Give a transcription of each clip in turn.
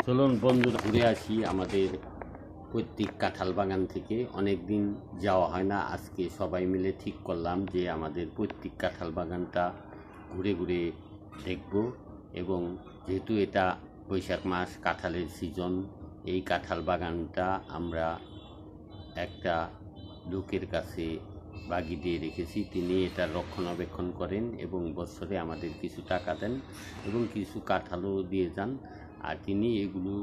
চলুন বন্ধুরা ঘুরে আসি আমাদের পৈতৃক কাঁঠাল বাগান থেকে। অনেক দিন যাওয়া হয় না, আজকে সবাই মিলে ঠিক করলাম যে আমাদের পৈতৃক কাঁঠাল বাগানটা ঘুরে ঘুরে দেখব। এবং যেহেতু এটা বৈশাখ মাস, কাঁঠালের সিজন, এই কাঁঠাল বাগানটা আমরা একটা লোকের কাছে বাগি দিয়ে রেখেছি। তিনি এটা রক্ষণাবেক্ষণ করেন এবং বছরে আমাদের কিছু টাকা দেন এবং কিছু কাঁঠালও দিয়ে যান। আর তিনি এগুলো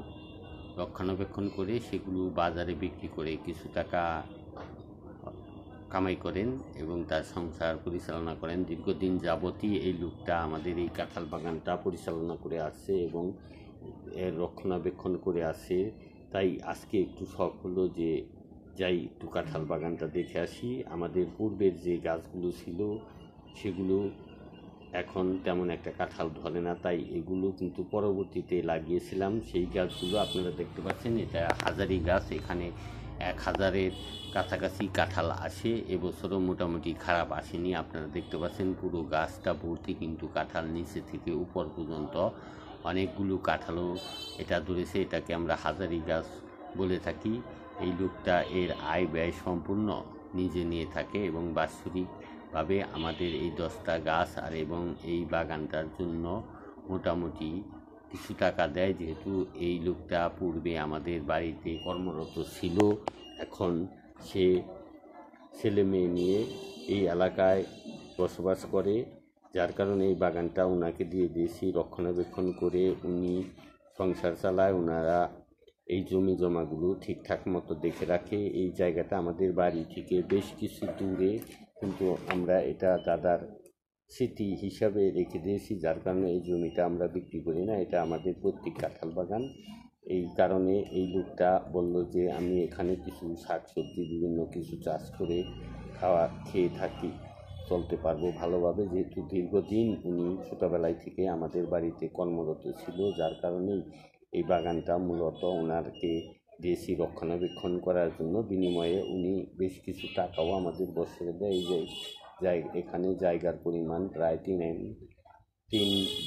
রক্ষণাবেক্ষণ করে সেগুলো বাজারে বিক্রি করে কিছু টাকা কামাই করেন এবং তার সংসার পরিচালনা করেন। দীর্ঘদিন যাবতই এই লোকটা আমাদের এই কাঁঠাল বাগানটা পরিচালনা করে আসছে এবং এর রক্ষণাবেক্ষণ করে আসে। তাই আজকে একটু শখ হলো যে যাই একটু কাঁঠাল বাগানটা দেখে আসি। আমাদের পূর্বের যে গাছগুলো ছিল সেগুলো এখন তেমন একটা কাঁঠাল ধরে না, তাই এগুলো কিন্তু পরবর্তীতে লাগিয়েছিলাম। সেই গাছগুলো আপনারা দেখতে পাচ্ছেন, এটা হাজারি গাছ। এখানে 1000-এর কাছাকাছি কাঁঠাল আসে। এবছরও মোটামুটি খারাপ আসেনি। আপনারা দেখতে পাচ্ছেন পুরো গাছটা ভর্তি কিন্তু কাঁঠাল, নিচে থেকে উপর পর্যন্ত অনেকগুলো কাঁঠালও এটা ধরেছে। এটাকে আমরা হাজারি গাছ বলে থাকি। এই লোকটা এর আয় ব্যয় সম্পূর্ণ নিজে নিয়ে থাকে এবং বাৎসরিকভাবে আমাদের এই 10টা গাছ আর এবং এই বাগানটার জন্য মোটামুটি কিছু টাকা দেয়। যেহেতু এই লোকটা পূর্বে আমাদের বাড়িতে কর্মরত ছিল, এখন সে ছেলে মেয়ে নিয়ে এই এলাকায় বসবাস করে, যার কারণে এই বাগানটা ওনাকে দিয়ে দিয়েছি রক্ষণাবেক্ষণ করে। উনি সংসার চালায়, ওনারা এই জমি জমাগুলো ঠিকঠাক মতো দেখে রাখে। এই জায়গাটা আমাদের বাড়ি থেকে বেশ কিছু দূরে, কিন্তু আমরা এটা দাদার স্মৃতি হিসাবে রেখে দিয়েছি, যার কারণে এই জমিটা আমরা বিক্রি করি না। এটা আমাদের পৈতৃক কাঁঠাল বাগান। এই কারণে এই লোকটা বলল যে আমি এখানে কিছু শাকসবজি বিভিন্ন কিছু চাষ করে খেয়ে থাকি, চলতে পারবো ভালোভাবে। যেহেতু দীর্ঘদিন উনি ছোটোবেলায় থেকে আমাদের বাড়িতে কর্মরত ছিল, যার কারণেই এই বাগানটা মূলত ওনারকে দিয়েছি রক্ষণাবেক্ষণ করার জন্য। বিনিময়ে উনি বেশ কিছু টাকাও আমাদের বছরে দেয়। এই যে এখানে জায়গার পরিমাণ প্রায় 3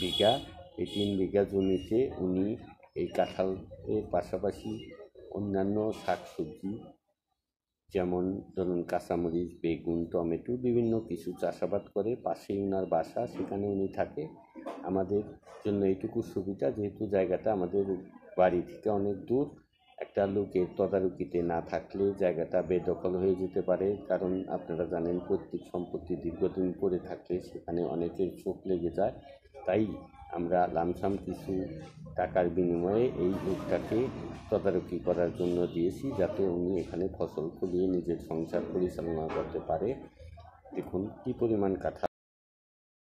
বিঘা। এই 3 বিঘা জমিতে উনি এই কাঁঠালের পাশাপাশি অন্যান্য শাকসবজি যেমন ধরুন কাঁচামরিচ, বেগুন, টমেটো বিভিন্ন কিছু চাষাবাদ করে। পাশেই ওনার বাসা, সেখানে উনি থাকে। আমাদের জন্য এইটুকু সুবিধা, যেহেতু জায়গাটা আমাদের বাড়ি থেকে অনেক দূর, একটা লোকের তদারকিতে না থাকলে জায়গাটা বেদখল হয়ে যেতে পারে। কারণ আপনারা জানেন পৈতৃক সম্পত্তি দীর্ঘদিন পড়ে থাকলে সেখানে অনেকের চোখ লেগে যায়। তাই আমরা লামসাম কিছু টাকার বিনিময়ে এই লোকটাকে তদারকি করার জন্য দিয়েছি, যাতে উনি এখানে ফসল ফলিয়ে নিজের সংসার পরিচালনা করতে পারে। দেখুন কী পরিমাণ কাঁঠাল।